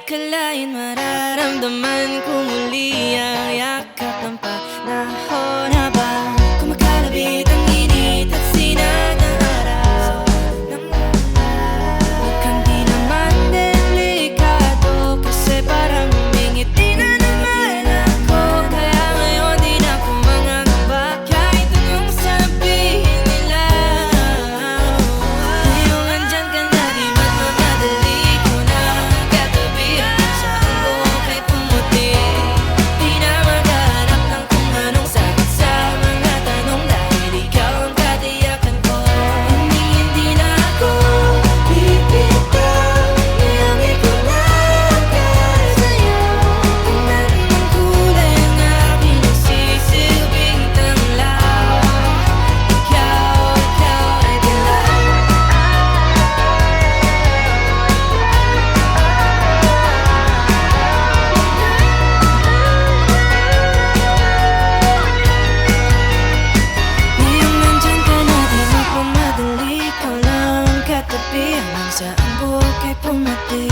akalain mararamdaman ko muli ang yakap ng panahon habang kumakalabit ang init at sinag ng araw ng ulan. Mukhang di naman delikado kasi parang umingiti na naman ako. Kaya ngayon di na ako mangangamba kahit anong sabihin nila. Ngayong andyan ka na, di ba't mamadali ko na katabihan saan ko kahit pumuti. Di na maghanap ng kung anong sagot sa mga tanong dahil ikaw ang katiyakan ko. Hindi na ako bibitaw, iangay ko lang para sa'yo. Tingnan ng kulay ang aking nagsisilbing tanglaw. Ikaw ay dilaw. Ngayong nandyan ka na, di magmamadali ko lang katabi hanggang saan buhok ay pumati.